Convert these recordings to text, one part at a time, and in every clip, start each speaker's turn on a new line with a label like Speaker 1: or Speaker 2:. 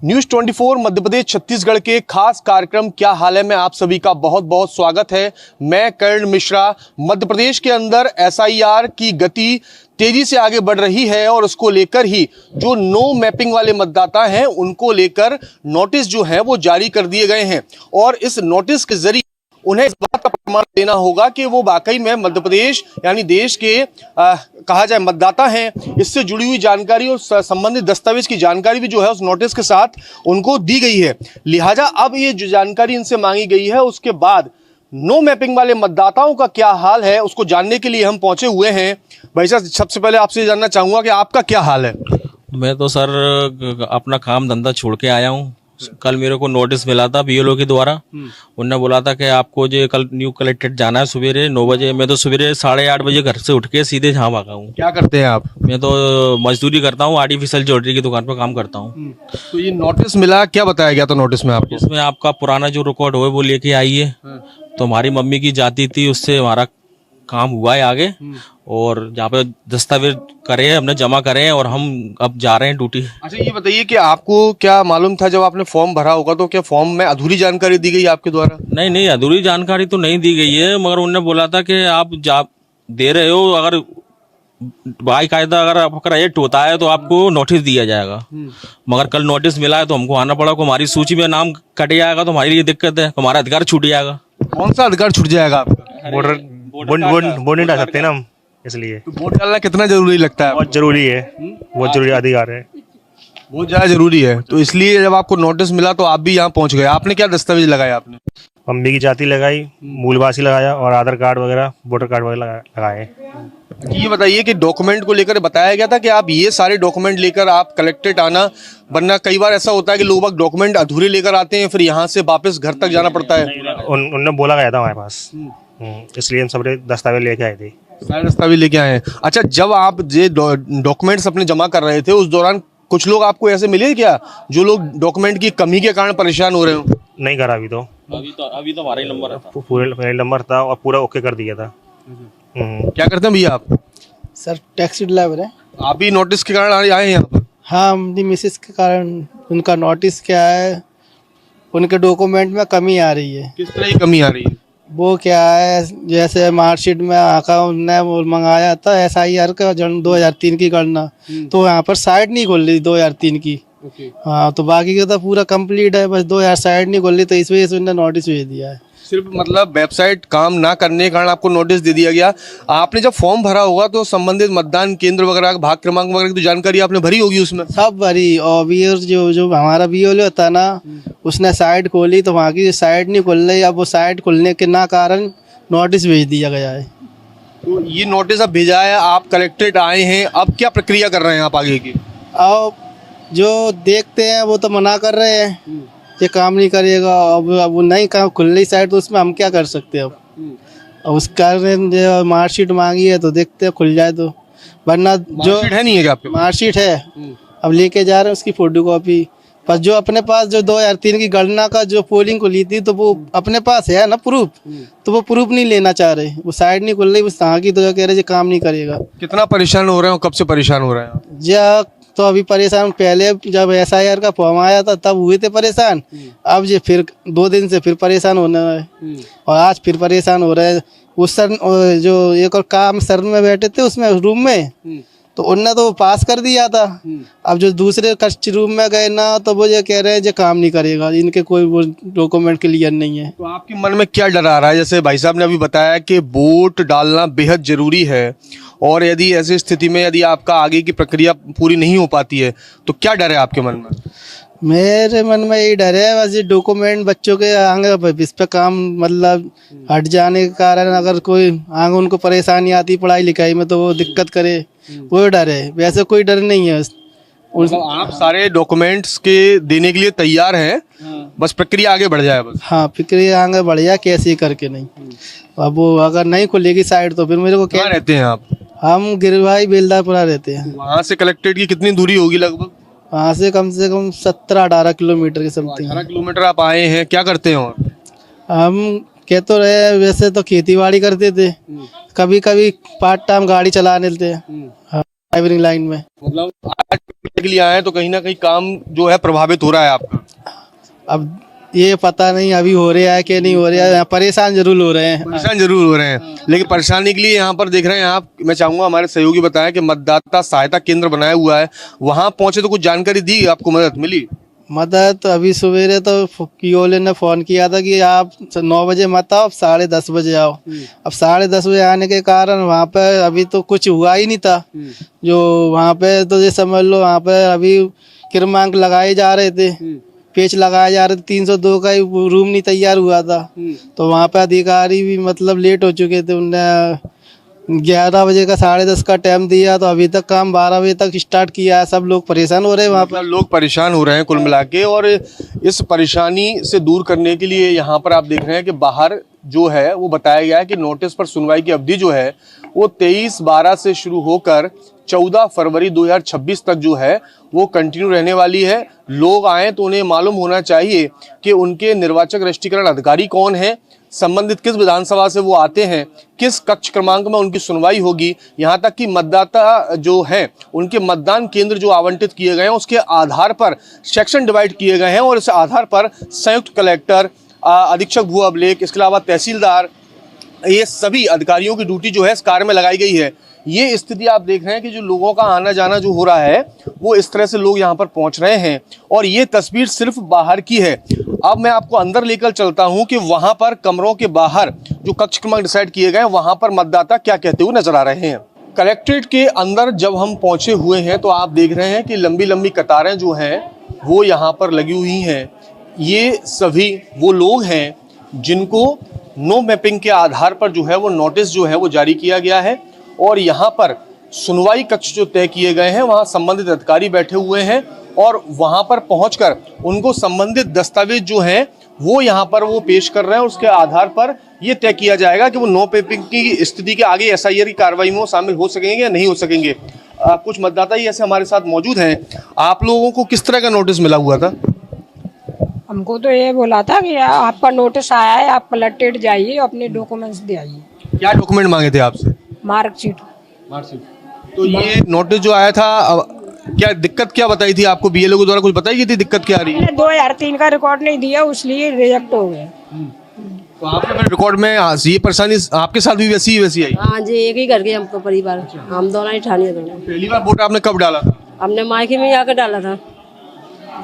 Speaker 1: News 24 Madhya Pradesh Chhattisgarh के खास कार्यक्रम क्या हाल है में आप सभी का बहुत बहुत स्वागत है। मैं कर्ण मिश्रा। मध्य प्रदेश के अंदर एसआईआर की गति तेजी से आगे बढ़ रही है और उसको लेकर ही जो नो मैपिंग वाले मतदाता हैं उनको लेकर नोटिस जो है वो जारी कर दिए गए हैं और इस नोटिस के जरिए उन्हें इस बात का प्रमाण देना होगा कि वो वाकई में मध्य प्रदेश यानी देश के कहा जाए मतदाता हैं। इससे जुड़ी हुई जानकारी और संबंधित दस्तावेज की जानकारी भी जो है उस नोटिस के साथ उनको दी गई है। लिहाजा अब ये जो जानकारी इनसे मांगी गई है उसके बाद नो मैपिंग वाले मतदाताओं का क्या हाल है उसको जानने के लिए हम पहुंचे हुए हैं। भाई साहब, सबसे पहले आपसे जानना चाहूंगा कि आपका क्या हाल है।
Speaker 2: मैं तो सर अपना काम धंधा छोड़ के आया हूँ। कल मेरे को नोटिस मिला था बीएलओ के द्वारा। उन्होंने बोला था कि आपको जो कल न्यू कलेक्टेड जाना है सवेरे 9 बजे। मैं तो सवेरे 8:30 बजे घर से उठ के सीधे यहाँ भागा हूँ।
Speaker 1: क्या करते हैं आप?
Speaker 2: मैं तो मजदूरी करता हूँ, आर्टिफिशियल ज्वेलरी की दुकान पर काम करता हूँ।
Speaker 1: तो ये नोटिस मिला, क्या बताया गया था नोटिस में आपको?
Speaker 2: इसमें आपका पुराना जो रिकॉर्ड हो वो लेके आइए। तो हमारी मम्मी की जाति थी, उससे हमारा काम हुआ है आगे और जहाँ पे दस्तावेज करे हैं हमने जमा करे हैं और हम अब जा रहे हैं ड्यूटी।
Speaker 1: अच्छा, ये बताइए कि आपको क्या मालूम था जब आपने फॉर्म भरा होगा तो क्या फॉर्म में अधूरी जानकारी दी गई आपके द्वारा?
Speaker 2: नहीं, अधूरी जानकारी तो नहीं दी गई है, मगर उन्होंने बोला था कि आप जा दे रहे हो, अगर बाकायदा अगर आपका रेट होता है तो आपको नोटिस दिया जाएगा। मगर कल नोटिस मिला है तो हमको आना पड़ा। हमारी सूची में नाम कट जाएगा तो हमारी लिए दिक्कत है, हमारा अधिकार छूट जाएगा।
Speaker 1: कौन सा अधिकार छूट जाएगा आपका?
Speaker 3: वोट नहीं डाल सकते ना हम, इसलिए।
Speaker 1: तो वोट डालना कितना जरूरी लगता है?
Speaker 3: बहुत जरूरी है, बहुत जरूरी अधिकार है,
Speaker 1: बहुत ज्यादा जरूरी है। तो इसलिए जब आपको नोटिस मिला तो आप भी यहाँ पहुंच गए। आपने क्या दस्तावेज लगाया? आपने
Speaker 3: मम्मी की जाति लगाई, मूलवासी लगाया और आधार कार्ड वगैरह वोटर कार्ड वगैरह लगाए।
Speaker 1: ये बताइए कि डॉक्यूमेंट को लेकर बताया गया था कि आप ये सारे डॉक्यूमेंट लेकर आप कलेक्टेड आना, वरना कई बार ऐसा होता है कि लोग डॉक्यूमेंट अधूरे लेकर आते हैं फिर यहाँ से वापस घर तक जाना पड़ता है।
Speaker 3: उन्होंने बोला गया था हमारे पास, इसलिए हम सब दस्तावेज लेके आए थे।
Speaker 1: सारे दस्तावेज लेके आए हैं। अच्छा, जब आप ये डॉक्यूमेंट्स अपने जमा कर रहे थे उस दौरान कुछ लोग आपको ऐसे मिले क्या जो लोग डॉक्यूमेंट की कमी के कारण परेशान हो रहे हो?
Speaker 3: नहीं करा अभी तो
Speaker 2: हमारा ही नंबर था,
Speaker 3: पूरा नंबर था और पूरा ओके कर दिया था।
Speaker 1: क्या करते हैं भैया आप?
Speaker 4: सर टैक्सी ड्राइवर है। आप
Speaker 1: भी नोटिस के कारण आए हैं यहाँ पर?
Speaker 4: हाँ, अपनी मिसेस के कारण। उनका नोटिस क्या है, उनके डॉक्यूमेंट में कमी आ रही है।
Speaker 1: किस तरह की कमी आ रही है?
Speaker 4: वो क्या है, जैसे मार्कशीट में उन्होंने वो मंगाया था एसआईआर का जन्म 2003 की गणना, तो यहाँ पर साइड नहीं खोल रही 2003 की। हाँ, तो बाकी का तो पूरा कंप्लीट है, बस 2000 साइड नहीं खोल रही, तो इस वजह से उन्होंने नोटिस भेज दिया है।
Speaker 1: सिर्फ मतलब वेबसाइट काम ना करने के कारण आपको नोटिस दे दिया गया। आपने जब फॉर्म भरा होगा तो संबंधित मतदान केंद्र वगैरह, भाग क्रमांक वगैरह की तो जानकारी आपने भरी होगी उसमें?
Speaker 4: सब भरी। और बीओ जो हमारा बीओ होता ना, उसने साइड खोली तो वहाँ की साइड नहीं खुल रही। अब वो साइड खुलने के ना कारण नोटिस भेज दिया गया है।
Speaker 1: तो ये नोटिस अब भेजा है, आप कलेक्टेड आए हैं, अब क्या प्रक्रिया कर रहे हैं आप आगे की?
Speaker 4: अब जो देखते हैं वो तो मना कर रहे हैं, ये काम नहीं करेगा। अब वो नहीं काम खुल रही साइड, तो उसमें हम क्या कर सकते हैं? अब उस कारण जो मार्कशीट मांगी है तो देखते हैं खुल जाए तो, वरना जो
Speaker 1: है नहीं है क्या आपके?
Speaker 4: मार्कशीट है, अब लेके जा रहे हैं उसकी फोटो कॉपी। पर जो अपने पास जो 2003 की गणना का जो पोलिंग खुली थी तो वो अपने पास है ना प्रूफ, तो वो प्रूफ नहीं लेना चाह रहे, वो साइड नहीं खुल रही, वो यहाँ की तो कह रहे काम नहीं करेगा।
Speaker 1: कितना परेशान हो रहे हो, कब से परेशान हो रहे हैं?
Speaker 4: जा तो अभी परेशान, पहले जब एसआईआर का फॉर्म आया था तब हुए थे परेशान। अब ये फिर 2 दिन से फिर परेशान होने है और आज फिर परेशान हो रहे हैं। उस सर जो एक और काम सर में बैठे थे उसमें रूम में, तो उनने तो पास कर दिया था। अब जो दूसरे कच्चे रूम में गए ना, तो वो ये कह रहे हैं जो काम नहीं करेगा, इनके कोई वो डॉक्यूमेंट क्लियर नहीं है।
Speaker 1: तो आपके मन में क्या डर आ रहा है? जैसे भाई साहब ने अभी बताया कि वोट डालना बेहद जरूरी है और यदि ऐसी स्थिति में यदि आपका आगे की प्रक्रिया पूरी नहीं हो पाती है तो क्या डर है आपके मन में?
Speaker 4: मेरे मन में यही डर है, बस ये डॉक्यूमेंट बच्चों के आगे इस पे काम मतलब हट जाने के कारण अगर कोई आगे उनको परेशानी आती पढ़ाई लिखाई में तो वो दिक्कत करे, वो डर है। वैसे कोई डर नहीं है।
Speaker 1: मतलब आप सारे डॉक्यूमेंट्स के देने के लिए तैयार हैं, बस प्रक्रिया आगे बढ़ जाए बस?
Speaker 4: हाँ, प्रक्रिया आगे बढ़ जाए, कैसे करके नहीं। अब वो अगर नहीं खुलेगी साइड तो फिर मेरे को क्या।
Speaker 1: रहते हैं आप?
Speaker 4: हम गिरवाई बेलदारपुरा रहते हैं।
Speaker 1: वहाँ से कलेक्टेड की कितनी दूरी होगी लगभग?
Speaker 4: वहाँ से कम 17-18 किलोमीटर की समथिंग।
Speaker 1: 18 किलोमीटर आप आए हैं, क्या करते हैं? और
Speaker 4: हम कह तो रहे, वैसे तो खेती बाड़ी करते थे, कभी कभी पार्ट टाइम गाड़ी चला लेते हैं ड्राइवरिंग लाइन में।
Speaker 1: मतलब आज के लिए आए हैं तो कहीं ना कहीं काम जो है प्रभावित हो रहा है आपका।
Speaker 4: अब ये पता नहीं अभी हो रहा है कि नहीं हो रहा है, परेशान जरूर हो रहे हैं।
Speaker 1: परेशान जरूर हो रहे हैं, लेकिन परेशानी के लिए यहाँ पर देख रहे हैं आप, मैं चाहूंगा हमारे सहयोगी बताएं कि मतदाता सहायता केंद्र बनाया हुआ है, वहां पहुंचे तो कुछ जानकारी दी, आपको मदद मिली?
Speaker 4: मदद तो अभी सवेरे तो कियोले ने फोन किया था कि आप 9 बजे मत आओ, 10:30 बजे आओ। अब 10:30 बजे आने के कारण वहाँ पे अभी तो कुछ हुआ ही नहीं था। जो वहाँ पे तो ये समझ लो वहाँ पे अभी क्रमांक लगाए जा रहे थे, पेच लगाए जा रहे थे, 302 का ही रूम नहीं तैयार हुआ था। तो वहाँ पे अधिकारी भी मतलब लेट हो चुके थे, उनने 11 बजे का 10:30 का टाइम दिया, तो अभी तक काम 12 बजे तक स्टार्ट किया है। सब लोग परेशान हो रहे हैं वहाँ पर।
Speaker 1: लोग परेशान हो रहे हैं कुल मिला के, और इस परेशानी से दूर करने के लिए यहाँ पर आप देख रहे हैं कि बाहर जो है वो बताया गया है कि नोटिस पर सुनवाई की अवधि जो है वो 23/12 से शुरू होकर 14 फरवरी 2026 तक जो है वो कंटिन्यू रहने वाली है। लोग आए तो उन्हें मालूम होना चाहिए कि उनके निर्वाचक राष्ट्रीयकरण अधिकारी कौन है, संबंधित किस विधानसभा से वो आते हैं, किस कक्ष क्रमांक में उनकी सुनवाई होगी, यहाँ तक कि मतदाता जो हैं उनके मतदान केंद्र जो आवंटित किए गए हैं उसके आधार पर सेक्शन डिवाइड किए गए हैं, और इस आधार पर संयुक्त कलेक्टर, अधीक्षक भू अभिलेख, इसके अलावा तहसीलदार, ये सभी अधिकारियों की ड्यूटी जो है इस कार्य में लगाई गई है। ये स्थिति आप देख रहे हैं कि जो लोगों का आना जाना जो हो रहा है वो इस तरह से लोग यहाँ पर पहुंच रहे हैं, और ये तस्वीर सिर्फ बाहर की है। अब मैं आपको अंदर लेकर चलता हूं कि वहां पर कमरों के बाहर जो कक्ष क्रमांक डिसाइड किए गए वहां पर मतदाता क्या कहते हुए नजर आ रहे हैं। कलेक्ट्रेट के अंदर जब हम पहुंचे हुए हैं तो आप देख रहे हैं कि लंबी लंबी कतारें जो हैं वो यहाँ पर लगी हुई हैं। ये सभी वो लोग हैं जिनको नो मैपिंग के आधार पर जो है वो नोटिस जो है वो जारी किया गया है, और यहाँ पर सुनवाई कक्ष जो तय किए गए हैं वहाँ संबंधित अधिकारी बैठे हुए हैं, और वहाँ पर पहुंचकर उनको संबंधित दस्तावेज जो हैं वो यहाँ पर वो पेश कर रहे हैं। उसके आधार पर ये तय किया जाएगा कि वो नो मैपिंग की स्थिति के आगे SIR की कार्रवाई में वो शामिल हो सकेंगे या नहीं हो सकेंगे। कुछ मतदाता ही ऐसे हमारे साथ मौजूद हैं। आप लोगों को किस तरह का नोटिस मिला हुआ था?
Speaker 5: हमको तो ये बोला था कि आपका नोटिस आया है, आप कलेक्टेड जाइए, अपने डॉक्यूमेंट्स दे आइए।
Speaker 1: क्या डॉक्यूमेंट मांगे थे आपसे?
Speaker 5: मार्कशीट।
Speaker 1: तो ये नोटिस जो आया था, क्या दिक्कत क्या बताई थी आपको? BLO के द्वारा कुछ बताई गई थी दिक्कत क्या आ रही है?
Speaker 5: 2003 का रिकॉर्ड नहीं दिया, इसलिए रिजेक्ट हो गए।
Speaker 1: तो आपने अपने रिकॉर्ड में ये परेशानी आपके साथ भी वैसी आई?
Speaker 6: हाँ जी, एक ही करके हमको परिवार, हम दोनों ही ठानी दोनों।
Speaker 1: पहली बार वोट आपने कब डाला था?
Speaker 6: हमने मायके में आकर डाला था,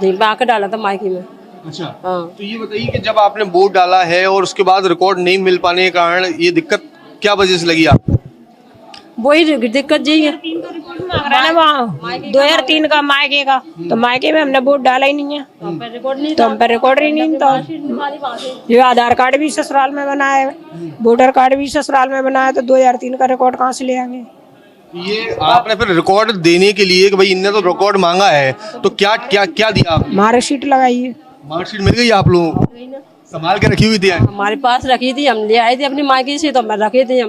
Speaker 6: यहीं पे आकर डाला था मायके में।
Speaker 1: अच्छा।
Speaker 6: हाँ।
Speaker 1: तो ये बताइए कि जब आपने वोट डाला है और उसके बाद रिकॉर्ड नहीं मिल पाने के कारण ये दिक्कत क्या वजह से लगी आपको?
Speaker 6: वही दिक्कत जी है।
Speaker 5: 2003 का मायके का, तो मायके में हमने वोट डाला ही नहीं है, तो हम पे रिकॉर्ड ही नहीं था। ये आधार कार्ड भी ससुराल में बनाया है, वोटर कार्ड भी ससुराल में बनाया, तो 2003 का रिकॉर्ड कहाँ से ले आएंगे?
Speaker 1: ये आपने फिर रिकॉर्ड देने के लिए कि भाई इनने तो रिकॉर्ड मांगा है, तो क्या क्या क्या दिया आपने?
Speaker 5: मार्कशीट लगाई है।
Speaker 1: मार्कशीट मिल गई आप लोगों को? संभाल के रखी हुई थी?
Speaker 6: हमारे पास रखी थी, हम ले आए थे अपनी मायके से, तो मैं रखे थे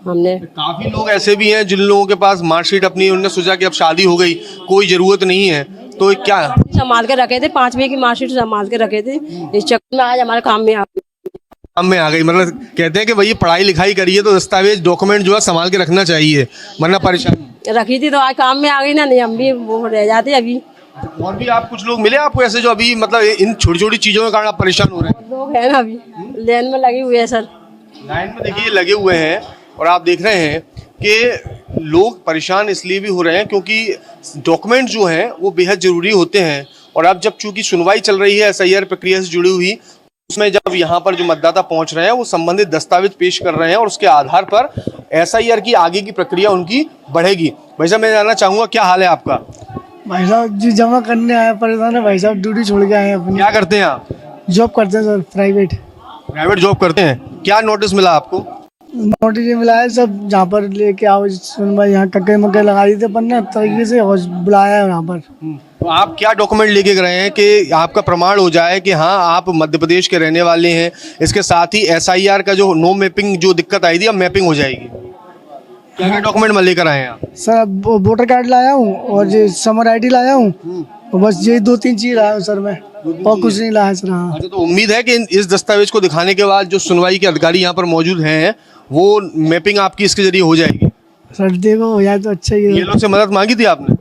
Speaker 6: हमने।
Speaker 1: काफी लोग ऐसे भी हैं जिन लोगों के पास मार्कशीट अपनी, उन्होंने सोचा कि अब शादी हो गई, कोई जरूरत नहीं है, तो क्या
Speaker 6: संभाल के रखे थे, 5वीं की मार्कशीट संभाल के रखे थे। इस चक्कर में आज हमारे काम में
Speaker 1: आ गई। मतलब कहते हैं कि भाई पढ़ाई लिखाई करिए तो दस्तावेज डॉक्यूमेंट जो है संभाल के रखना चाहिए, वरना परेशानी।
Speaker 6: रखी थी तो आज काम में आ गई ना, नहीं हम भी वो रह जाते अभी।
Speaker 1: और भी आप कुछ लोग मिले आपको ऐसे जो अभी मतलब इन छोटी छोटी चीजों के कारण आप परेशान हो रहे हैं?
Speaker 6: लोग हैं ना अभी लाइन में लगे हुए हैं सर।
Speaker 1: लाइन में देखिए लगे हुए हैं, और आप देख रहे हैं कि लोग परेशान इसलिए भी हो रहे हैं क्योंकि डॉक्यूमेंट जो हैं वो बेहद ज़रूरी होते हैं, और अब जब चूंकि सुनवाई चल रही है SIR प्रक्रिया से जुड़ी हुई, उसमें जब यहाँ पर जो मतदाता पहुँच रहे हैं वो संबंधित दस्तावेज पेश कर रहे हैं, और उसके आधार पर SIR की आगे की प्रक्रिया उनकी बढ़ेगी। भाई साहब मैं जानना चाहूँगा क्या हाल है आपका?
Speaker 7: भाई साहब जी जमा करने आए, परेशान है भाई साहब, ड्यूटी छोड़ के आए हैं अपनी।
Speaker 1: क्या करते हैं आप?
Speaker 7: जॉब करते हैं सर, प्राइवेट
Speaker 1: जॉब करते हैं। क्या नोटिस मिला आपको?
Speaker 7: नोटिस मिला है सब, जहाँ पर लेके आओ सुनवाई, यहाँ कक्के मक्के लगा दी थे पन्ने तरीके से, और बुलाया है यहाँ पर।
Speaker 1: तो आप क्या डॉक्यूमेंट लेके गए हैं कि आपका प्रमाण हो जाए कि हाँ आप मध्य प्रदेश के रहने वाले हैं? इसके साथ ही SIR का जो नो मैपिंग जो दिक्कत आई थी अब मैपिंग हो जाएगी। क्या क्या डॉक्यूमेंट लेकर आए हैं आप?
Speaker 7: सर अब वोटर कार्ड लाया हूँ और ये समर ID लाया हूँ, और बस ये 2-3 चीज लाया हूँ सर मैं, और कुछ नहीं लाया सर। हाँ।
Speaker 1: अच्छा, तो उम्मीद है कि इस दस्तावेज को दिखाने के बाद जो सुनवाई के अधिकारी यहाँ पर मौजूद हैं वो मैपिंग आपकी इसके जरिए हो जाएगी।
Speaker 7: सर देखो हो जाए तो अच्छा ही है।
Speaker 1: ये लोग से मदद मांगी थी आपने?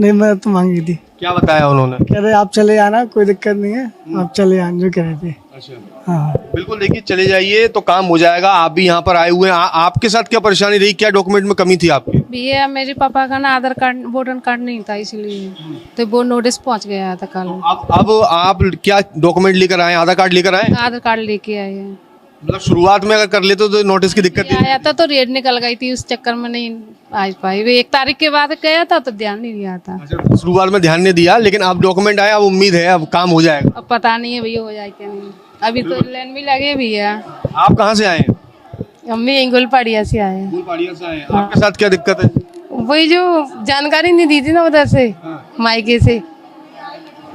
Speaker 7: नहीं मैं तो मांगी थी,
Speaker 1: क्या बताया उन्होंने?
Speaker 7: कह रहे आप चले आना, कोई दिक्कत नहीं है, आप चले आना, जो कह रहे थे।
Speaker 1: अच्छा,
Speaker 7: हाँ
Speaker 1: बिल्कुल, देखिए चले जाइए तो काम हो जाएगा। आप भी यहाँ पर आए हुए हैं, आपके साथ क्या परेशानी रही, क्या डॉक्यूमेंट में कमी थी आपकी?
Speaker 8: भैया मेरे पापा का ना आधार कार्ड वोटर कार्ड नहीं था, इसलिए तो वो नोटिस पहुंच गया था कल।
Speaker 1: अब आप क्या डॉक्यूमेंट लेकर आए? आधार कार्ड लेकर आए?
Speaker 8: आधार कार्ड लेके आए हैं।
Speaker 1: मतलब शुरुआत में अगर कर लेते तो नोटिस की दिक्कत
Speaker 8: आया था तो रेड निकल गई थी, उस चक्कर में नहीं आ पाई। वे 1 तारीख के बाद गया था तो ध्यान नहीं दिया था।
Speaker 1: अच्छा, शुरुआत में ध्यान नहीं दिया, लेकिन अब डॉक्यूमेंट आया, अब उम्मीद है अब काम हो जाएगा।
Speaker 8: अब पता नहीं है भैया हो जाए क्या नहीं, अभी तो लाइन भी लगे भैया।
Speaker 1: आप कहाँ से आए हैं?
Speaker 8: मम्मी इंगुल पड़िया से आए हैं।
Speaker 1: फूलपाड़िया से आए हैं। आपके साथ क्या दिक्कत है?
Speaker 8: वही जो जानकारी नहीं दी थी ना उधर से, मायके से,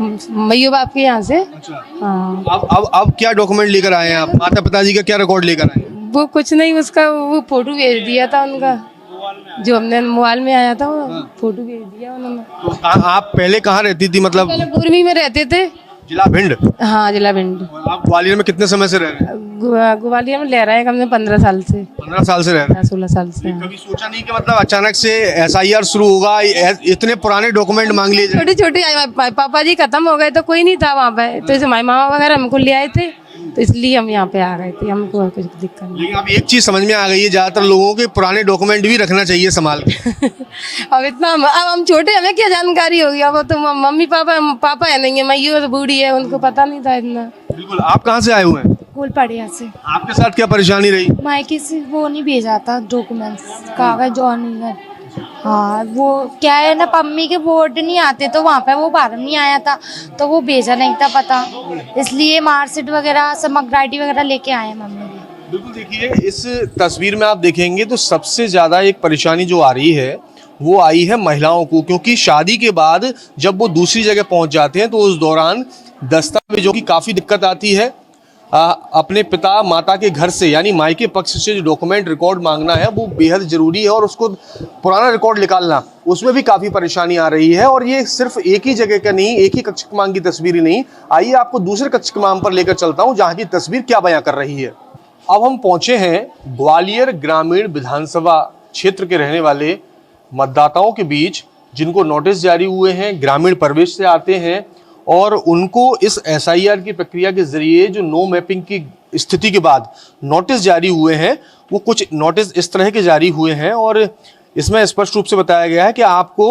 Speaker 8: मैयो बाप के यहाँ से।
Speaker 1: अच्छा,
Speaker 8: हाँ
Speaker 1: अब क्या डॉक्यूमेंट लेकर आए हैं आप? माता पिताजी का क्या रिकॉर्ड लेकर आए हैं?
Speaker 8: वो कुछ नहीं, उसका वो फोटो भेज दिया था उनका, जो हमने मोबाइल में आया था वो फोटो भेज दिया उन्होंने।
Speaker 1: तो आप पहले कहाँ रहती थी? मतलब
Speaker 8: पहले पूर्वी में रहते थे।
Speaker 1: जिला भिंड।
Speaker 8: हाँ जिला भिंड।
Speaker 1: और आप ग्वालियर में कितने समय से रह रहे हैं?
Speaker 8: ग्वालियर में ले रहे हैं कम से 15 साल से,
Speaker 1: 15 साल से रह रहे हैं।
Speaker 8: 16 साल से।
Speaker 1: कभी सोचा नहीं कि मतलब अचानक से SIR शुरू होगा, इतने पुराने डॉक्यूमेंट मांग लिए जाए?
Speaker 8: छोटे छोटे पापा जी खत्म हो गए तो कोई नहीं था वहाँ पे, तो इसे मामा वगैरह हमको ले आए थे, तो इसलिए हम यहाँ पे आ गए थे, हमको कुछ दिक्कत नहीं।
Speaker 1: लेकिन अब एक चीज समझ में आ गई है, ज्यादातर लोगों के पुराने डॉक्यूमेंट भी रखना चाहिए संभाल के।
Speaker 8: अब इतना अब हम छोटे, हमें क्या जानकारी होगी? अब तो मम्मी पापा है नहीं है, मैयो तो बूढ़ी है, उनको पता नहीं था इतना।
Speaker 1: बिल्कुल। आप कहाँ से आए हुए हैं?
Speaker 9: फूलपाड़िया से।
Speaker 1: आपके साथ क्या परेशानी रही?
Speaker 9: मायके से वो नहीं भेजा था डॉक्यूमेंट्स, कागज और नहीं। हाँ वो क्या है ना, मम्मी के बोर्ड नहीं आते तो वहाँ पे वो फार्म नहीं आया था, तो वो भेजा नहीं था पता, इसलिए मार्कशीट वगैरह समग्र ID वगैरह लेके आए मम्मी भी।
Speaker 1: बिल्कुल, देखिए इस तस्वीर में आप देखेंगे तो सबसे ज्यादा एक परेशानी जो आ रही है वो आई है महिलाओं को, क्योंकि शादी के बाद जब वो दूसरी जगह पहुंच जाते हैं तो उस दौरान दस्तावेजों की काफ़ी दिक्कत आती है। अपने पिता माता के घर से यानी मायके पक्ष से जो डॉक्यूमेंट रिकॉर्ड मांगना है वो बेहद ज़रूरी है, और उसको पुराना रिकॉर्ड निकालना उसमें भी काफ़ी परेशानी आ रही है। और ये सिर्फ एक ही जगह का नहीं, एक ही कच्चे कमान की तस्वीर ही नहीं। आइए आपको दूसरे कच्चे कमान पर लेकर चलता हूँ जहाँ की तस्वीर क्या बयां कर रही है। अब हम पहुँचे हैं ग्वालियर ग्रामीण विधानसभा क्षेत्र के रहने वाले मतदाताओं के बीच, जिनको नोटिस जारी हुए हैं, ग्रामीण परिवेश से आते हैं, और उनको इस SIR की प्रक्रिया के जरिए जो नो मैपिंग की स्थिति के बाद नोटिस जारी हुए हैं, वो कुछ नोटिस इस तरह के जारी हुए हैं। और इसमें स्पष्ट रूप से बताया गया है कि आपको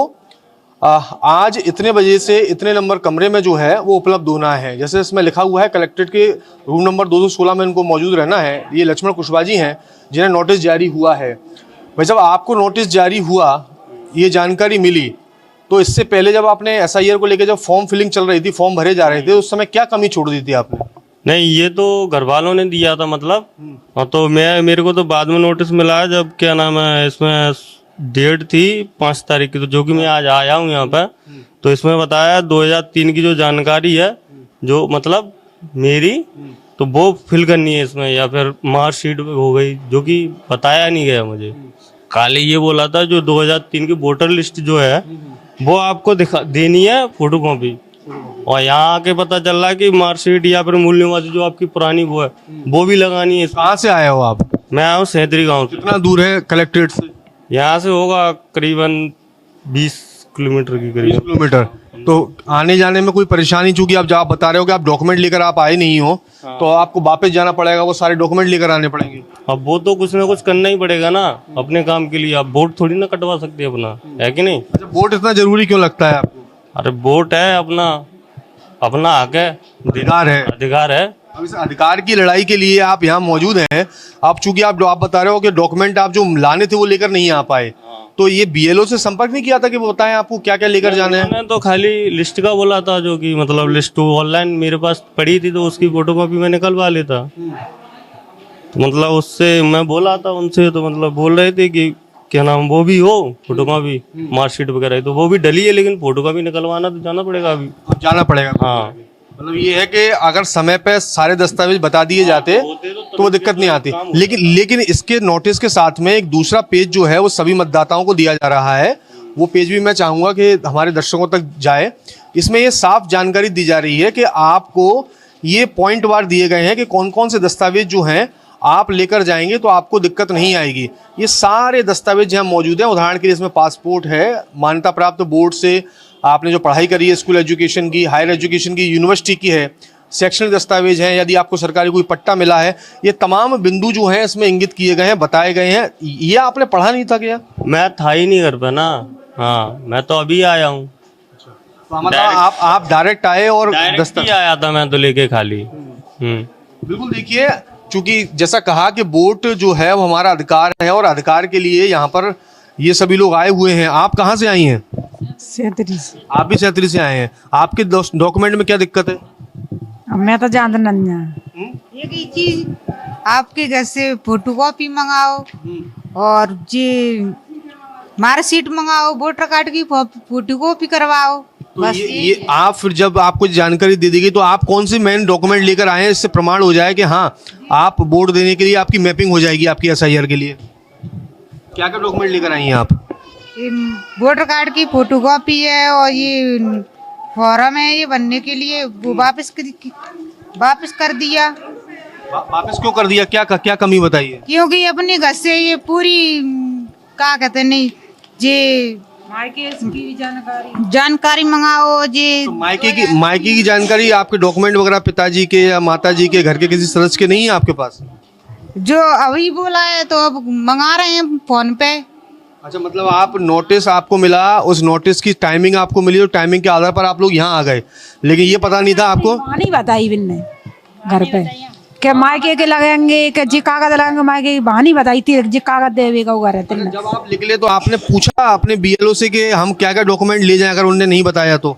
Speaker 1: आज इतने बजे से इतने नंबर कमरे में जो है वो उपलब्ध होना है। जैसे इसमें लिखा हुआ है कलेक्ट्रेट के रूम नंबर 216 में इनको मौजूद रहना है। ये लक्ष्मण कुशवाहा जी हैं जिन्हें नोटिस जारी हुआ है। भाई जब आपको नोटिस जारी हुआ, ये जानकारी मिली, तो इससे पहले जब आपने SIR को लेकर जब फॉर्म फिलिंग चल रही थी, फॉर्म भरे जा रहे थे, उस समय क्या कमी छोड़ दी थी आपने?
Speaker 3: नहीं, ये तो घर वालों ने दिया था मतलब। हाँ, तो मेरे को तो बाद में नोटिस मिला है, जब क्या नाम है इसमें डेट थी 5 तारीख की, तो जो कि मैं आज आया हूँ यहाँ पे, तो इसमें बताया 2003 की जो जानकारी है, जो मतलब मेरी, तो वो फिल करनी है इसमें, या फिर मार्कशीट हो गई, जो कि बताया नहीं गया मुझे। काले ये बोला था जो 2003 की वोटर लिस्ट जो है वो आपको देनी है फोटो कॉपी, और यहाँ आके पता चल रहा है कि मार्कशीट या फिर मूल्य निवासी जो आपकी पुरानी वो है वो भी लगानी है।
Speaker 1: कहाँ से आए हो आप?
Speaker 3: मैं आया हूँ सैदरी गाँव से।
Speaker 1: कितना दूर है कलेक्ट्रेट से?
Speaker 3: यहाँ से होगा करीबन 20 किलोमीटर की
Speaker 1: 20
Speaker 3: करीब।
Speaker 1: किलोमीटर। तो आने जाने में कोई परेशानी, चूंकि आप जब बता रहे हो कि आप डॉक्यूमेंट लेकर आप आए नहीं हो, तो आपको वापस जाना पड़ेगा, वो सारे डॉक्यूमेंट लेकर आने पड़ेंगे।
Speaker 3: अब वो तो कुछ ना कुछ करना ही पड़ेगा ना अपने काम के लिए। आप वोट थोड़ी ना कटवा सकते अपना, है कि नहीं?
Speaker 1: अच्छा, वोट इतना जरूरी क्यों लगता है आपको?
Speaker 3: अरे वोट है अपना हक है, अधिकार है।
Speaker 1: अब इस अधिकार की लड़ाई के लिए आप यहाँ मौजूद हैं। आप चूंकि आप बता रहे हो कि डॉक्यूमेंट आप जो लाने थे वो लेकर नहीं आ पाए, तो ये BLO से संपर्क नहीं किया था कि वो बताएं आपको क्या क्या लेकर जाना है?
Speaker 3: मैंने तो खाली लिस्ट का बोला था, जो कि मतलब लिस्ट ऑनलाइन मेरे पास पड़ी थी, तो उसकी फोटोकॉपी मैं निकलवा लेता। तो मतलब उससे मैं बोला था उनसे, तो मतलब बोल रहे थे कि क्या नाम वो भी हो फोटोकॉपी मार्कशीट वगैरह, तो वो भी डली है, लेकिन फोटोकॉपी निकलवाना तो जाना पड़ेगा अभी।
Speaker 1: अब जाना पड़ेगा।
Speaker 3: हाँ,
Speaker 1: मतलब ये है कि अगर समय पे सारे दस्तावेज बता दिए जाते तो वो दिक्कत नहीं आती। लेकिन इसके नोटिस के साथ में एक दूसरा पेज जो है वो सभी मतदाताओं को दिया जा रहा है। वो पेज भी मैं चाहूँगा कि हमारे दर्शकों तक जाए। इसमें ये साफ जानकारी दी जा रही है कि आपको ये पॉइंट वार दिए गए हैं कि कौन कौन से दस्तावेज जो हैं आप लेकर जाएंगे तो आपको दिक्कत नहीं आएगी। ये सारे दस्तावेज यहाँ मौजूद हैं। उदाहरण के लिए इसमें पासपोर्ट है, मान्यता प्राप्त बोर्ड से आपने जो पढ़ाई करी है स्कूल एजुकेशन की, हायर एजुकेशन की, यूनिवर्सिटी की है, शैक्षणिक दस्तावेज हैं, यदि आपको सरकारी कोई पट्टा मिला है, ये तमाम बिंदु जो हैं इसमें इंगित किए गए हैं, बताए गए हैं। ये आपने पढ़ा नहीं था क्या?
Speaker 3: मैं था ही नहीं घर पे ना। हाँ, मैं तो अभी आया हूँ।
Speaker 1: तो मतलब आप डायरेक्ट आए और
Speaker 3: डायरेक्ट ही आया था मैं तो लेके खाली।
Speaker 1: बिल्कुल। देखिए, चूंकि जैसा कहा कि वोट जो है वो हमारा अधिकार है और अधिकार के लिए यहाँ पर ये सभी लोग आए हुए हैं। आप कहाँ से आई हैं?
Speaker 5: सैंतरी से।
Speaker 1: आप भी सैंतरी से आए हैं। आपके डॉक्यूमेंट में क्या दिक्कत है?
Speaker 5: मैं तो जानता नहीं।
Speaker 10: एक ही चीज, आपके घर से फोटोकॉपी मंगाओ और जी मार्कशीट मंगाओ, वोटर कार्ड की फोटोकॉपी करवाओ।
Speaker 1: तो ये आप फिर जब आपको जानकारी दे दी गई तो आप कौन से मेन डॉक्यूमेंट लेकर आए हैं, इससे प्रमाण हो जाए कि हाँ आप वोट देने के लिए आपकी मैपिंग हो जाएगी आपकी SIR के लिए? क्या क्या डॉक्यूमेंट लेकर आई हैं आप?
Speaker 10: वोटर कार्ड की फोटोकॉपी है और ये फॉर्म है ये बनने के लिए, वो वापस कर दिया।
Speaker 1: वापस क्यों कर दिया? क्या कमी बताइए?
Speaker 10: क्योंकि अपने घर से ये पूरी क्या कहते नहीं जे जानकारी मंगाओ जी।
Speaker 1: तो मायके की जानकारी आपके डॉक्यूमेंट वगैरह पिताजी के या माताजी के घर के किसी सदस्य के नहीं है आपके पास?
Speaker 10: जो अभी बोला है तो अब मंगा रहे हैं फोन पे।
Speaker 1: अच्छा, मतलब आप नोटिस आपको मिला, उस नोटिस की टाइमिंग आपको मिली और टाइमिंग के आधार पर आप लोग यहाँ आ गए, लेकिन ये पता नहीं था आपको?
Speaker 5: नहीं बताई बिन्ने घर पे के मायके के लगेंगे कि जी कागज लगाएंगे, मायके की बहानी बताई थी जी कागज देवेगा वो रहते हैं।
Speaker 1: जब आप निकले तो आपने पूछा अपने BLO से कि हम क्या क्या डॉक्यूमेंट ले जाएं, अगर उन्होंने नहीं बताया तो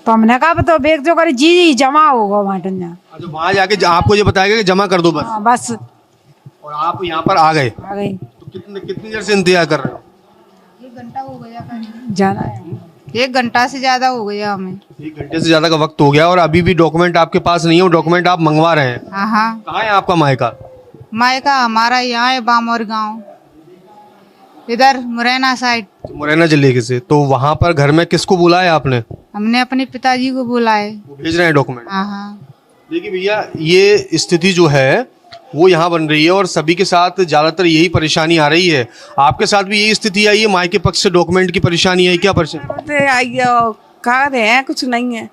Speaker 5: हमने कहा तो बेग जो करी जी जमा होगा वहाँ।
Speaker 1: अच्छा, वहाँ जाके आपको ये बताया गया कि जमा कर दो बस?
Speaker 5: हाँ, बस।
Speaker 1: और आप यहाँ पर आ गए?
Speaker 5: आ गई।
Speaker 1: तो कितनी देर से इंतजार कर रहे हो?
Speaker 10: 1 घंटा हो गया
Speaker 5: जाना है।
Speaker 10: 1 घंटा से ज्यादा हो गया हमें।
Speaker 1: 1 घंटे से ज्यादा का वक्त हो गया और अभी भी डॉक्यूमेंट आपके पास नहीं है, वो डॉक्यूमेंट आप मंगवा रहे हैं?
Speaker 10: हाँ।
Speaker 1: कहाँ है आपका मायका?
Speaker 10: मायका हमारा यहाँ है बामोर गांव, इधर मुरैना साइड।
Speaker 1: मुरैना जिले से। तो वहाँ पर घर में किसको बुलाया आपने?
Speaker 10: हमने अपने पिताजी को बुलाए,
Speaker 1: वो भेज रहे हैं डॉक्यूमेंट?
Speaker 10: हाँ।
Speaker 1: देखिए भैया, ये स्थिति जो है वो यहाँ बन रही है और सभी के साथ ज़्यादातर यही परेशानी आ रही है। आपके साथ भी यही स्थिति आई है? मायके पक्ष से डॉक्यूमेंट की परेशानी आई? क्या परेशानी
Speaker 11: कागज है कुछ नहीं है?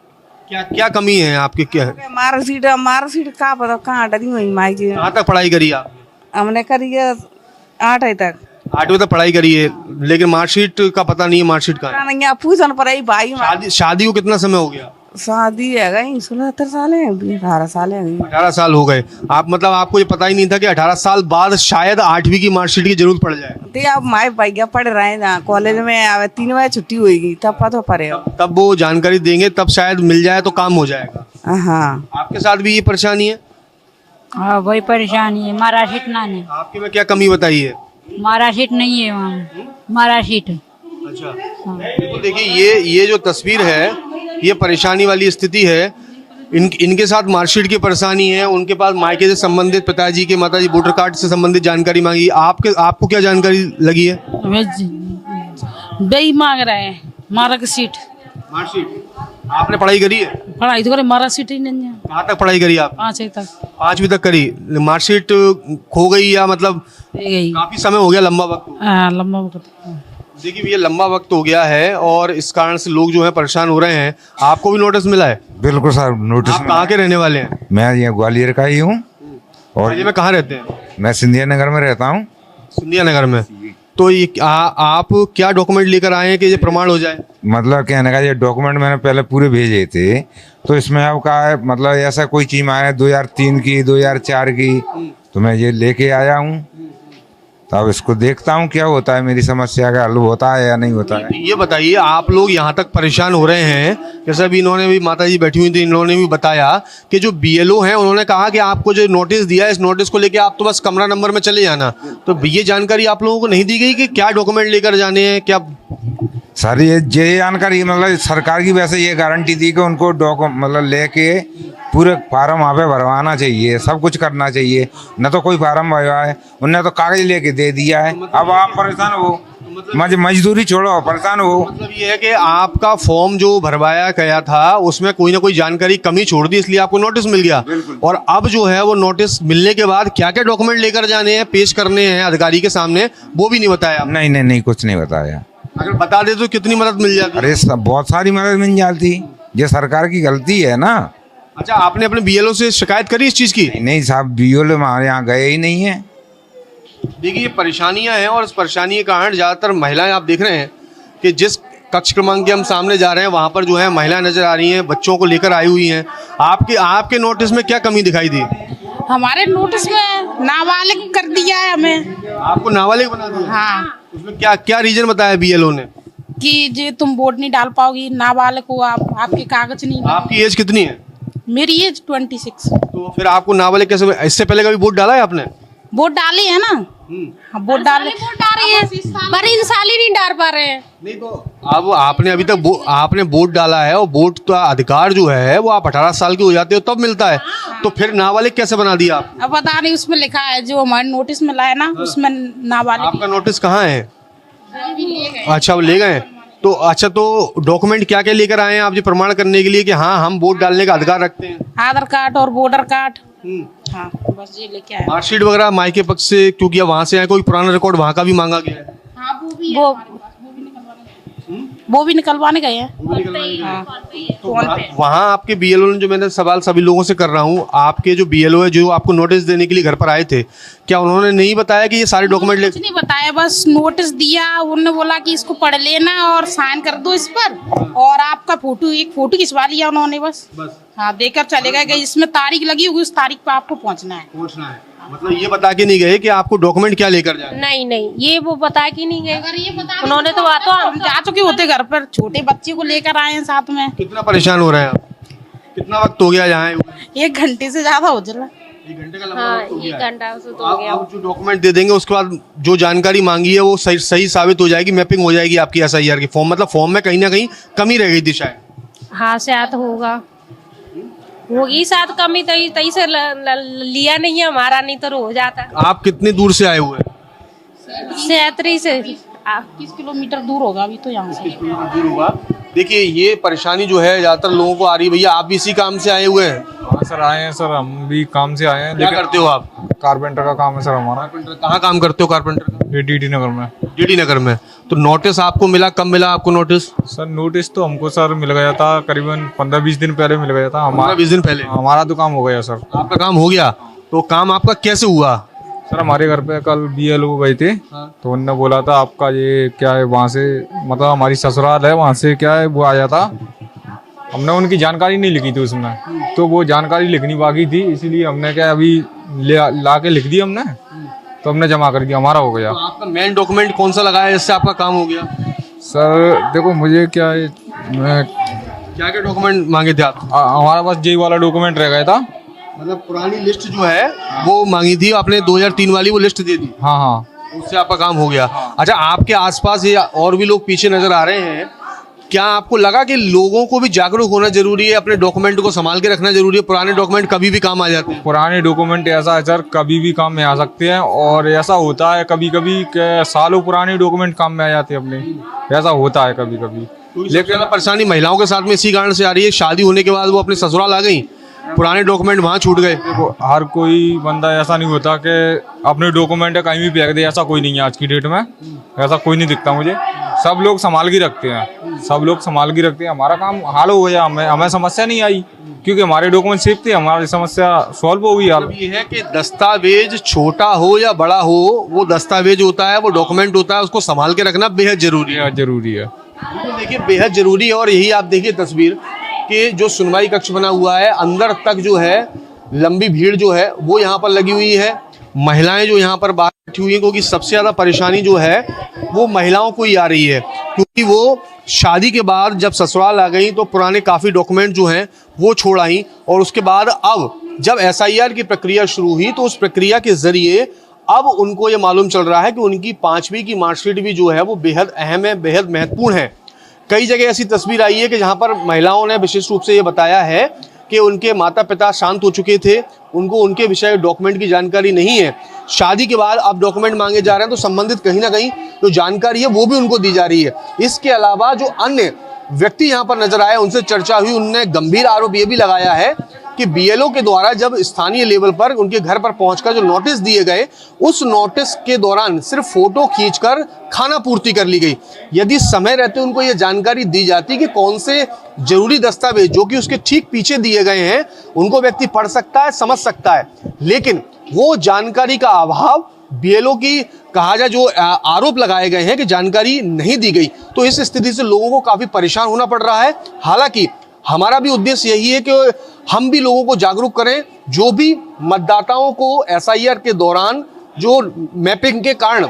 Speaker 1: क्या कमी है आपके? क्या है?
Speaker 11: मार्कशीट का पता कहाँ डरी हुई माई जी।
Speaker 1: कहाँ तक पढ़ाई करी आप?
Speaker 11: हमने करी है 8वीं तक।
Speaker 1: 8वीं तक पढ़ाई करी है, लेकिन मार्कशीट का पता नहीं है। मार्कशीट का
Speaker 11: नहीं है, पूछन पर आई भाई।
Speaker 1: शादी को कितना समय हो गया?
Speaker 11: शादी है गई 16-17 साल है, 18 साल है।
Speaker 1: 18 साल हो गए। आप मतलब आपको ये पता ही नहीं था कि 18 साल बाद शायद 8वीं की मार्कशीट की जरूरत पड़ जाए?
Speaker 11: तो आप माए भैया पढ़ रहे हैं ना कॉलेज में, आवे 3 बजे छुट्टी होगी तब पता पड़े।
Speaker 1: तब वो जानकारी देंगे, तब शायद मिल जाए तो काम हो जाएगा।
Speaker 11: हाँ,
Speaker 1: आपके साथ भी ये परेशानी है?
Speaker 5: हाँ, वही परेशानी है। मार्कशीट ना है।
Speaker 1: आपके में क्या कमी बताइए?
Speaker 5: मार्कशीट नहीं है वहाँ, मार्कशीट।
Speaker 1: अच्छा, बिल्कुल। देखिए, ये जो तस्वीर है ये परेशानी वाली स्थिति है। इनके साथ मार्कशीट की परेशानी है, उनके पास मायके से संबंधित पिताजी के माताजी वोटर कार्ड से संबंधित जानकारी मांगी। आपको क्या जानकारी लगी है?
Speaker 11: वही मांग रहे हैं मार्कशीट।
Speaker 1: आपने पढ़ाई करी है?
Speaker 11: पढ़ाई तो करे, मार्कशीट ही नहीं है।
Speaker 1: कहाँ तक पढ़ाई करी आप?
Speaker 11: 5वीं तक।
Speaker 1: 5वीं तक करी। मार्कशीट खो गई या मतलब काफी समय हो गया, लंबा वक्त?
Speaker 11: लंबा वक्त।
Speaker 1: देखिए भैया, लंबा वक्त हो गया है और इस कारण से लोग जो है परेशान हो रहे हैं। आपको भी नोटिस मिला है?
Speaker 12: बिल्कुल सर, नोटिस।
Speaker 1: आप कहाँ के रहने वाले हैं?
Speaker 12: मैं यहाँ ग्वालियर का ही हूँ। और
Speaker 1: ये में कहाँ रहते हैं?
Speaker 12: मैं सिंधिया नगर में रहता हूँ।
Speaker 1: सिंधिया नगर में। तो ये आप क्या डॉक्यूमेंट लेकर आए हैं कि ये प्रमाण हो जाए?
Speaker 12: मतलब कहने का ये डॉक्यूमेंट मैंने पहले पूरे भेजे थे, तो इसमें अब कहा है मतलब ऐसा कोई चीज आया 2003 की 2004 की, तो मैं ये लेके आया हूँ। तो अब इसको देखता हूँ क्या होता है, मेरी समस्या का हल होता है या नहीं होता है।
Speaker 1: ये बताइए, आप लोग यहाँ तक परेशान हो रहे हैं, जैसा भी इन्होंने भी माताजी बैठी हुई थी, इन्होंने भी बताया कि जो BLO हैं उन्होंने कहा कि आपको जो नोटिस दिया है इस नोटिस को लेके आप तो बस कमरा नंबर में चले जाना। तो ये जानकारी आप लोगों को नहीं दी गई कि क्या डॉक्यूमेंट लेकर जाने हैं? क्या
Speaker 12: सर ये जानकारी मतलब सरकार की वैसे ये गारंटी थी कि उनको मतलब लेके पूरे फार्म वहाँ पे भरवाना चाहिए, सब कुछ करना चाहिए। न तो कोई फार्म भरवाए, उनने तो कागज लेके दे दिया है। अब आप परेशान हो, मजदूरी छोड़ो, परेशान हो।
Speaker 1: मतलब ये है कि आपका फॉर्म जो भरवाया गया था उसमें कोई ना कोई जानकारी कमी छोड़ दी, इसलिए आपको नोटिस मिल गया। और अब जो है वो नोटिस मिलने के बाद क्या क्या डॉक्यूमेंट लेकर जाने हैं, पेश करने हैं अधिकारी के सामने, वो भी नहीं बताया?
Speaker 12: नहीं, कुछ नहीं बताया।
Speaker 1: अगर बता दे तो कितनी मदद मिल जाती?
Speaker 12: अरे बहुत सारी मदद मिल जाती, ये सरकार की गलती है ना।
Speaker 1: अच्छा, आपने अपने बीएलओ से शिकायत करी इस चीज की?
Speaker 12: नहीं साहब, बीएलओ हमारे यहाँ गए ही नहीं है।
Speaker 1: देखिए, ये परेशानियां हैं और इस परेशानी के कारण ज्यादातर महिलाएं, आप देख रहे हैं कि जिस कक्ष क्रमांक के हम सामने जा रहे हैं वहां पर जो है महिलाएं नजर आ रही हैं, बच्चों को लेकर आई हुई हैं। आपके नोटिस में क्या कमी दिखाई दी?
Speaker 5: हमारे नोटिस में नाबालिग कर दिया है हमें।
Speaker 1: आपको नाबालिग बना दिया?
Speaker 5: हाँ,
Speaker 1: उसमें क्या क्या रीजन बताया बीएलओ ने?
Speaker 5: कि जे तुम वोट नहीं डाल पाओगी, नाबालिग हो आप, आपके कागज नहीं।
Speaker 1: आपकी एज कितनी है?
Speaker 5: मेरी एज 26।
Speaker 1: तो फिर आपको नाबालिग कैसे? इससे पहले कभी वोट डाला है आपने?
Speaker 5: वोट डाली है ना, वोट डाले,
Speaker 8: पर इन साल ही नहीं डाल पा रहे हैं।
Speaker 1: नहीं तो अब आपने अभी तक आपने वोट डाला है और वोट का अधिकार जो है वो आप 18 साल के हो जाते हो तब मिलता है, तो फिर नाबालिग कैसे बना दिया आप?
Speaker 5: अब पता नहीं, उसमें लिखा है जो हमारे नोटिस में लाया ना, उसमें नाबालिग।
Speaker 1: आपका नोटिस कहाँ है? अच्छा, वो ले गए। तो अच्छा, तो डॉक्यूमेंट क्या क्या लेकर आए हैं आप, ये प्रमाण करने के लिए कि हाँ हम वोट डालने का अधिकार रखते हैं?
Speaker 5: आधार कार्ड और वोटर कार्ड। हाँ, बस ये लेके आए।
Speaker 1: मार्कशीट वगैरह मायके पक्ष से, क्योंकि अब वहाँ से आए, कोई पुराना रिकॉर्ड वहाँ का भी मांगा गया है?
Speaker 5: हाँ, वो भी निकलवाने गए हैं। हाँ।
Speaker 1: तो वहाँ आपके बीएलओ ने, जो मैंने सवाल सभी लोगों से कर रहा हूँ, आपके जो बीएलओ है जो आपको नोटिस देने के लिए घर पर आए थे, क्या उन्होंने नहीं बताया कि ये सारे डॉक्यूमेंट
Speaker 5: कुछ नहीं बताया, बस नोटिस दिया। उन्होंने बोला कि इसको पढ़ लेना और साइन कर दो इस पर, और आपका एक फोटो खिंचवा लिया उन्होंने बस। हाँ, देकर चले गए। इसमें तारीख लगी होगी, उस तारीख पे आपको पहुँचना है।
Speaker 1: मतलब ये बता के नहीं गए कि आपको डॉक्यूमेंट क्या लेकर जाए?
Speaker 8: नहीं, ये वो बता के नहीं गए।
Speaker 5: अगर ये बता
Speaker 8: उन्होंने तो
Speaker 5: हम जा चुके होते घर पर, छोटे बच्चे को लेकर आए हैं साथ में।
Speaker 1: कितना परेशान हो रहे हैं आप? कितना वक्त हो गया यहाँ?
Speaker 5: 1 घंटे से ज्यादा हो चला।
Speaker 1: 1 घंटे का
Speaker 8: हाँ, 1 घंटा से तो हो गया।
Speaker 1: आप जो डॉक्यूमेंट दे देंगे उसके बाद जो जानकारी मांगी है वो सही साबित हो जाएगी, मैपिंग हो जाएगी आपकी एसआईआर की फॉर्म, मतलब फॉर्म में कहीं ना कहीं कमी रह गई थी शायद।
Speaker 8: हाँ, शायद होगी शायद कमी, तई से लिया नहीं है हमारा, नहीं तो हो जाता।
Speaker 1: आप कितनी दूर से आए हुए?
Speaker 8: सैतरी से
Speaker 5: 21 किलोमीटर दूर होगा अभी तो यहाँ से।
Speaker 1: दूर होगा। देखिए, ये परेशानी जो है ज्यादातर लोगों को आ रही है। भैया, आप भी इसी काम से आए हुए हैं?
Speaker 13: हाँ सर, आए हैं सर, हम भी काम से आए हैं।
Speaker 1: क्या करते हो आप?
Speaker 13: कारपेंटर का काम है सर हमारा।
Speaker 1: कहाँ काम करते हो कारपेंटर का?
Speaker 13: ये डीडी नगर में।
Speaker 1: डीडी नगर में। तो नोटिस आपको मिला, कब मिला आपको नोटिस?
Speaker 13: सर नोटिस तो हमको सर मिल गया था, करीबन 15-20 दिन पहले मिल गया था।
Speaker 1: 15-20 दिन पहले?
Speaker 13: हमारा तो काम हो गया सर।
Speaker 1: आपका काम हो गया? तो काम आपका कैसे हुआ?
Speaker 13: सर हमारे घर पे कल बीएलओ गए थे, तो उन्होंने बोला था आपका ये क्या है, वहाँ से मतलब हमारी ससुराल है, वहाँ से क्या है वो आया था। हमने उनकी जानकारी नहीं लिखी थी उसमें, तो वो जानकारी लिखनी बाकी थी, इसीलिए हमने क्या अभी ला के लिख दी हमने, तो हमने जमा कर दिया, हमारा हो गया।
Speaker 1: तो आपका मेन डॉक्यूमेंट कौन सा लगा है जिससे आपका काम हो गया?
Speaker 13: सर देखो, मुझे क्या है,
Speaker 1: क्या क्या डॉक्यूमेंट मांगे थे आप?
Speaker 13: हमारा बस यही वाला डॉक्यूमेंट रह गया था,
Speaker 1: मतलब पुरानी लिस्ट जो है वो मांगी थी आपने, 2003 वाली वो लिस्ट दे दी?
Speaker 13: हाँ,
Speaker 1: उससे आपका काम हो गया। अच्छा, आपके आसपास ये और भी लोग पीछे नजर आ रहे हैं, क्या आपको लगा कि लोगों को भी जागरूक होना जरूरी है, अपने डॉक्यूमेंट को संभाल के रखना जरूरी है? पुराने डॉक्यूमेंट कभी भी काम आ जाते हैं।
Speaker 13: पुराने डॉक्यूमेंट ऐसा है सर, कभी भी काम में आ सकते हैं, और ऐसा होता है कभी कभी सालों पुराने डॉक्यूमेंट काम में आ जाते हैं अपने, ऐसा होता है कभी कभी।
Speaker 1: लेकिन परेशानी महिलाओं के साथ में इसी कारण से आ रही है, शादी होने के बाद वो अपने ससुराल आ गई, पुराने डॉक्यूमेंट वहाँ छूट गए।
Speaker 13: देखो, हर कोई बंदा ऐसा नहीं होता कि अपने डॉक्यूमेंट कहीं भी फेंक दे, ऐसा कोई नहीं है आज की डेट में, ऐसा कोई नहीं दिखता मुझे। सब लोग संभाल के रखते हैं, सब लोग संभाल के रखते हैं। हमारा काम हाल हो गया, हमें समस्या नहीं आई क्योंकि हमारे डॉक्यूमेंट सेफ थे, हमारी समस्या सॉल्व हो गई। हाल
Speaker 1: ये है कि दस्तावेज छोटा हो या बड़ा हो, वो दस्तावेज होता है, वो डॉक्यूमेंट होता है, उसको संभाल के रखना बेहद जरूरी है।
Speaker 13: जरूरी है,
Speaker 1: देखिए बेहद जरूरी है। और यही आप देखिए तस्वीर कि जो सुनवाई कक्ष बना हुआ है, अंदर तक जो है लंबी भीड़ जो है वो यहाँ पर लगी हुई है। महिलाएं जो यहाँ पर बाहर बैठी हुई हैं, क्योंकि सबसे ज्यादा परेशानी जो है वो महिलाओं को ही आ रही है, क्योंकि वो शादी के बाद जब ससुराल आ गई तो पुराने काफी डॉक्यूमेंट जो हैं वो छोड़ आई, और उसके बाद अब जब एसआईआर की प्रक्रिया शुरू हुई तो उस प्रक्रिया के जरिए अब उनको ये मालूम चल रहा है कि उनकी 5वीं की मार्कशीट भी जो है वो बेहद अहम है, बेहद महत्वपूर्ण है। कई जगह ऐसी तस्वीर आई है कि जहां पर महिलाओं ने विशेष रूप से ये बताया है कि उनके माता पिता शांत हो चुके थे, उनको उनके विषय डॉक्यूमेंट की जानकारी नहीं है। शादी के बाद अब डॉक्यूमेंट मांगे जा रहे हैं तो संबंधित कहीं ना कहीं जो जानकारी है वो भी उनको दी जा रही है। इसके अलावा जो अन्य व्यक्ति यहाँ पर नजर आए, उनसे चर्चा हुई, उनने गंभीर आरोप ये भी लगाया है कि बीएलओ के द्वारा जब स्थानीय लेवल पर उनके घर पर पहुंचकर जो नोटिस दिए गए, उस नोटिस के दौरान सिर्फ फोटो खींचकर खाना पूर्ति कर ली गई। यदि समय रहते उनको ये जानकारी दी जाती कि कौन से जरूरी दस्तावेज जो कि उसके ठीक पीछे दिए गए हैं उनको व्यक्ति पढ़ सकता है, समझ सकता है, लेकिन वो जानकारी का अभाव, बीएलओ की कहा जाए जो आरोप लगाए गए हैं कि जानकारी नहीं दी गई, तो इस स्थिति से लोगों को काफी परेशान होना पड़ रहा है। हालांकि हमारा भी उद्देश्य यही है कि हम भी लोगों को जागरूक करें। जो भी मतदाताओं को एसआईआर के दौरान जो मैपिंग के कारण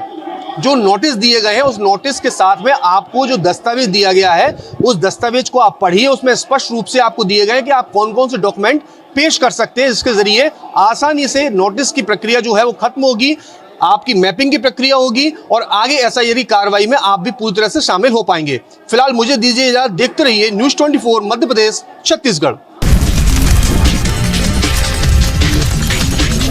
Speaker 1: जो नोटिस दिए गए हैं, उस नोटिस के साथ में आपको जो दस्तावेज दिया गया है उस दस्तावेज को आप पढ़िए। उसमें स्पष्ट रूप से आपको दिए गए हैं कि आप कौन कौन से डॉक्यूमेंट पेश कर सकते हैं, जिसके जरिए आसानी से नोटिस की प्रक्रिया जो है वो खत्म होगी, आपकी मैपिंग की प्रक्रिया होगी और आगे एसआईआर की कार्रवाई में आप भी पूरी तरह से शामिल हो पाएंगे। फिलहाल मुझे दीजिए इजाजत, देखते रहिए न्यूज़ 24 मध्य प्रदेश छत्तीसगढ़।